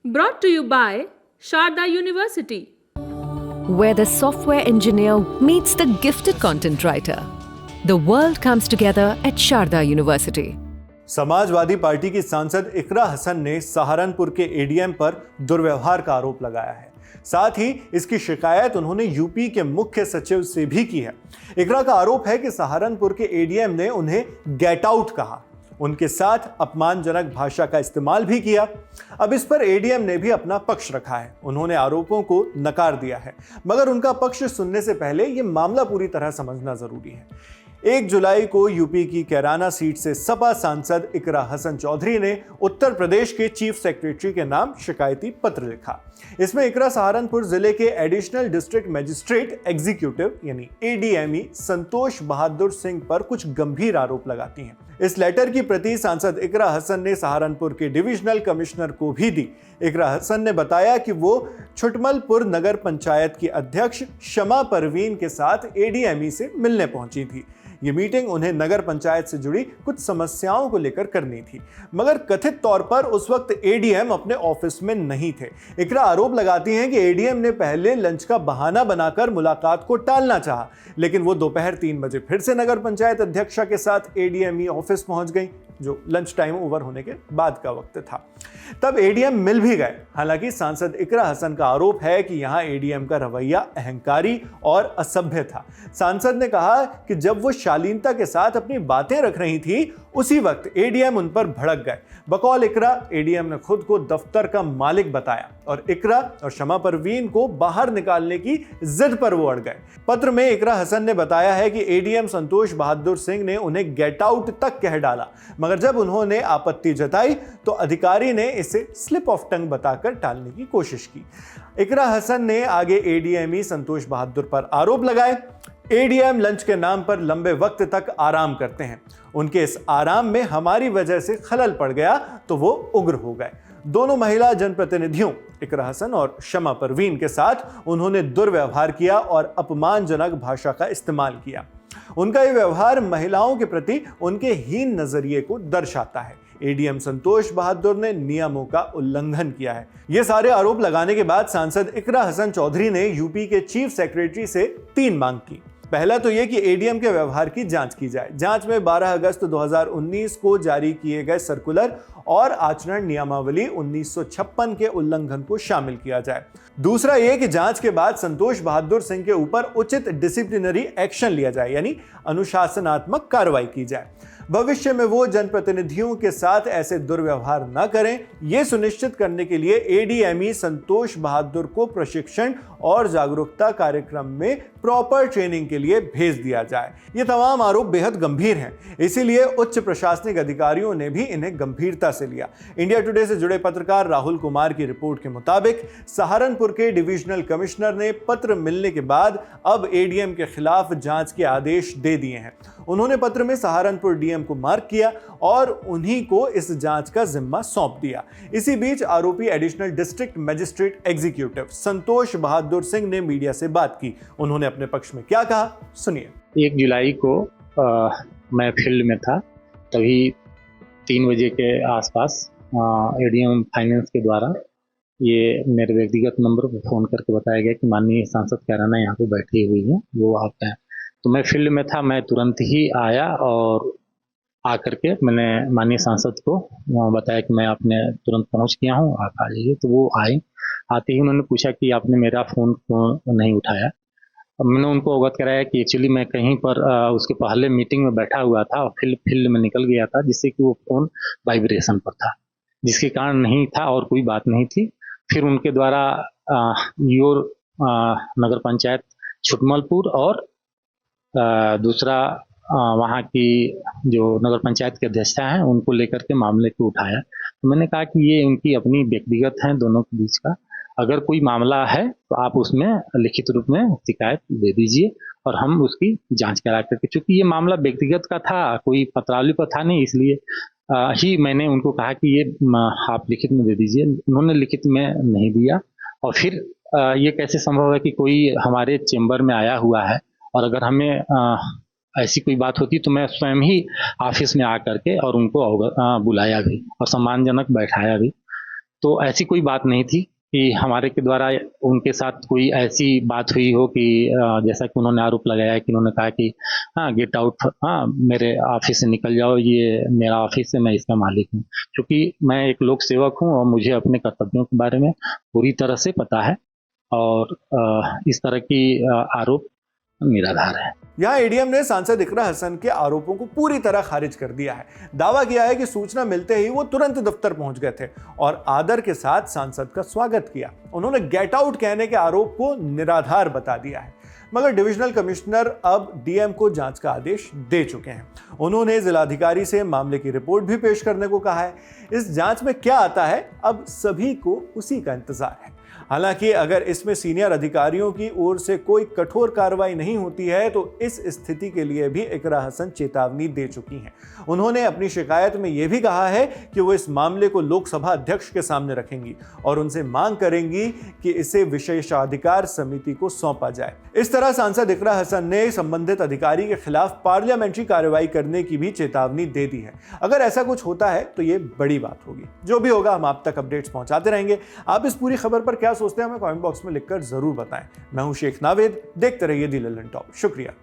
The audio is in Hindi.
Brought to you by Sharda University. Where the software engineer meets the gifted content writer. The world comes together at Sharda University. Samajwadi party की सांसद इकरा हसन ने सहारनपुर के एडीएम पर दुर्व्यवहार का आरोप लगाया है। साथ ही इसकी शिकायत उन्होंने यूपी के मुख्य सचिव से भी की है। इकरा का आरोप है कि सहारनपुर के एडीएम ने उन्हें गेट आउट कहा, उनके साथ अपमानजनक भाषा का इस्तेमाल भी किया। अब इस पर एडीएम ने भी अपना पक्ष रखा है। उन्होंने आरोपों को नकार दिया है, मगर उनका पक्ष सुनने से पहले यह मामला पूरी तरह समझना जरूरी है। 1 जुलाई को यूपी की कैराना सीट से सपा सांसद इकरा हसन चौधरी ने उत्तर प्रदेश के चीफ सेक्रेटरी के नाम शिकायती पत्र लिखा। इसमें इकरा सहारनपुर जिले के एडिशनल डिस्ट्रिक्ट मजिस्ट्रेट एग्जीक्यूटिव यानी एडीएमई संतोष बहादुर सिंह पर कुछ गंभीर आरोप लगाती हैं। इस लेटर की प्रति सांसद इकरा हसन ने सहारनपुर के डिविजनल कमिश्नर को भी दी। इकरा हसन ने बताया कि वो छुटमलपुर नगर पंचायत की अध्यक्ष शमा परवीन के साथ एडीएमई से मिलने पहुंची थी। ये मीटिंग उन्हें नगर पंचायत से जुड़ी कुछ समस्याओं को लेकर करनी थी, मगर कथित तौर पर उस वक्त एडीएम अपने ऑफिस में नहीं थे। इकरा आरोप लगाती हैं कि एडीएम ने पहले लंच का बहाना बनाकर मुलाकात को टालना चाहा, लेकिन वो दोपहर 3 बजे फिर से नगर पंचायत अध्यक्षा के साथ एडीएमई ऑफिस पहुंच गई, जो लंच टाइम ओवर होने के बाद का वक्त था। तब एडीएम मिल भी गए। हालांकि सांसद इकरा हसन का आरोप है कि यहां एडीएम का रवैया अहंकारी और असभ्य था। सांसद ने कहा कि जब वो शालीनता के साथ अपनी बातें रख रही थी, उसी वक्त एडीएम उन पर भड़क गए। बकौल इकरा, एडीएम ने खुद को दफ्तर का मालिक बताया और इकरा और शमा परवीन को बाहर निकालने की जिद पर वो अड़ गए। पत्र में इकरा हसन ने बताया है कि एडीएम संतोष बहादुर सिंह ने उन्हें गेट आउट तक कह डाला, मगर जब उन्होंने आपत्ति जताई तो अधिकारी ने इसे स्लिप ऑफ टंग बताकर टालने की कोशिश की। इकरा हसन ने आगे एडीएमई संतोष बहादुर पर आरोप लगाए। एडीएम लंच के नाम पर लंबे वक्त तक आराम करते हैं। उनके इस आराम में हमारी वजह से खलल पड़ गया तो वो उग्र हो गए। दोनों महिला जनप्रतिनिधियों इकरा हसन और शमा परवीन के साथ उन्होंने दुर्व्यवहार किया और अपमानजनक भाषा का इस्तेमाल किया। उनका ये व्यवहार महिलाओं के प्रति उनके हीन नजरिए को दर्शाता है। एडीएम संतोष बहादुर ने नियमों का उल्लंघन किया है। ये सारे आरोप लगाने के बाद सांसद इकरा हसन चौधरी ने यूपी के चीफ सेक्रेटरी से 3 मांग की। पहला तो यह कि एडीएम के व्यवहार की जांच की जाए। जांच में 12 अगस्त 2019 को जारी किए गए सर्कुलर और आचरण नियमावली 1956 के उल्लंघन को शामिल किया जाए। दूसरा यह कि जांच के बाद संतोष बहादुर सिंह के ऊपर उचित डिसिप्लिनरी एक्शन लिया जाए, यानी अनुशासनात्मक कार्रवाई की जाए। भविष्य में वो जनप्रतिनिधियों के साथ ऐसे दुर्व्यवहार न करें, यह सुनिश्चित करने के लिए एडीएमई संतोष बहादुर को प्रशिक्षण और जागरूकता कार्यक्रम में प्रॉपर ट्रेनिंग के लिए भेज दिया जाए। ये तमाम आरोप बेहद गंभीर हैं, इसीलिए उच्च प्रशासनिक अधिकारियों ने भी इन्हें गंभीरता से लिया। इंडिया टुडे से जुड़े पत्रकार राहुल कुमार की रिपोर्ट के मुताबिक सहारनपुर के डिविजनल कमिश्नर ने पत्र मिलने के बाद अब एडीएम के खिलाफ जांच के आदेश दे दिए हैं। उन्होंने पत्र में सहारनपुर डीएम को मार्क किया और उन्हीं को इस जांच का जिम्मा सौंप दिया। इसी बीच आरोपी एडिशनल डिस्ट्रिक्ट मजिस्ट्रेट एग्जीक्यूटिव संतोष बहादुर सिंह ने मीडिया से बात की। उन्होंने अपने पक्ष में क्या कहा, सुनिए। 1 जुलाई को मैं फील्ड में था, तभी 3 बजे के आसपास एडीएम फाइनेंस के द्वारा ये मेरे व्यक्तिगत नंबर पर फ़ोन करके बताया गया कि माननीय सांसद कैराना यहाँ पे बैठी हुई है, वो आप हैं। तो मैं फील्ड में था, मैं तुरंत ही आया और आकर के मैंने माननीय सांसद को बताया कि मैं आपने तुरंत पहुंच गया हूं, आप आ जाइए। तो वो आए। आते ही उन्होंने पूछा कि आपने मेरा फ़ोन क्यों नहीं उठाया। अब मैंने उनको अवगत कराया कि एक्चुअली मैं कहीं पर उसके पहले मीटिंग में बैठा हुआ था और फील्ड में निकल गया था, जिससे कि वो फ़ोन वाइब्रेशन पर था, जिसके कारण नहीं था और कोई बात नहीं थी। फिर उनके द्वारा योर नगर पंचायत छुटमलपुर और दूसरा वहाँ की जो नगर पंचायत के अध्यक्षा हैं उनको लेकर के मामले को उठाया। तो मैंने कहा कि ये उनकी अपनी व्यक्तिगत हैं दोनों के बीच का, अगर कोई मामला है तो आप उसमें लिखित रूप में शिकायत दे दीजिए और हम उसकी जांच करा करके, चूँकि ये मामला व्यक्तिगत का था, कोई पत्रावली पर था नहीं, इसलिए ही मैंने उनको कहा कि ये आप लिखित में दे दीजिए। उन्होंने लिखित में नहीं दिया। और फिर ये कैसे संभव है कि कोई हमारे चेम्बर में आया हुआ है और अगर हमें ऐसी कोई बात होती तो मैं स्वयं ही ऑफिस में आकर के और उनको बुलाया भी और सम्मानजनक बैठाया भी। तो ऐसी कोई बात नहीं थी कि हमारे के द्वारा उनके साथ कोई ऐसी बात हुई हो कि जैसा कि उन्होंने आरोप लगाया है कि उन्होंने कहा कि हाँ गेट आउट, हाँ मेरे ऑफिस से निकल जाओ, ये मेरा ऑफिस है, मैं इसका मालिक हूँ। क्योंकि मैं एक लोक सेवक हूँ और मुझे अपने कर्तव्यों के बारे में पूरी तरह से पता है और इस तरह की आरोप निराधार है। यहाँ एडीएम ने सांसद इकरा हसन के आरोपों को पूरी तरह खारिज कर दिया है। दावा किया है कि सूचना मिलते ही वो तुरंत दफ्तर पहुंच गए थे और आदर के साथ सांसद का स्वागत किया। उन्होंने गेट आउट कहने के आरोप को निराधार बता दिया है। मगर डिविजनल कमिश्नर अब डीएम को जांच का आदेश दे चुके हैं। उन्होंने जिलाधिकारी से मामले की रिपोर्ट भी पेश करने को कहा है। इस जांच में क्या आता है, अब सभी को उसी का इंतजार है। हालांकि अगर इसमें सीनियर अधिकारियों की ओर से कोई कठोर कार्रवाई नहीं होती है तो इस स्थिति के लिए भी इकरा हसन चेतावनी दे चुकी हैं। उन्होंने अपनी शिकायत में यह भी कहा है कि वो इस मामले को लोकसभा अध्यक्ष के सामने रखेंगी और उनसे मांग करेंगी कि इसे विशेषाधिकार समिति को सौंपा जाए। इस तरह सांसद इकरा हसन ने संबंधित अधिकारी के खिलाफ पार्लियामेंट्री कार्रवाई करने की भी चेतावनी दे दी है। अगर ऐसा कुछ होता है तो ये बड़ी बात होगी। जो भी होगा हम आप तक अपडेट्स पहुंचाते रहेंगे। आप इस पूरी खबर पर क्या सोचते हैं हमें कमेंट बॉक्स में लिखकर जरूर बताएं। मैं हूं शेख नावेद, देखते रहिए दी लल्लन टॉप। शुक्रिया।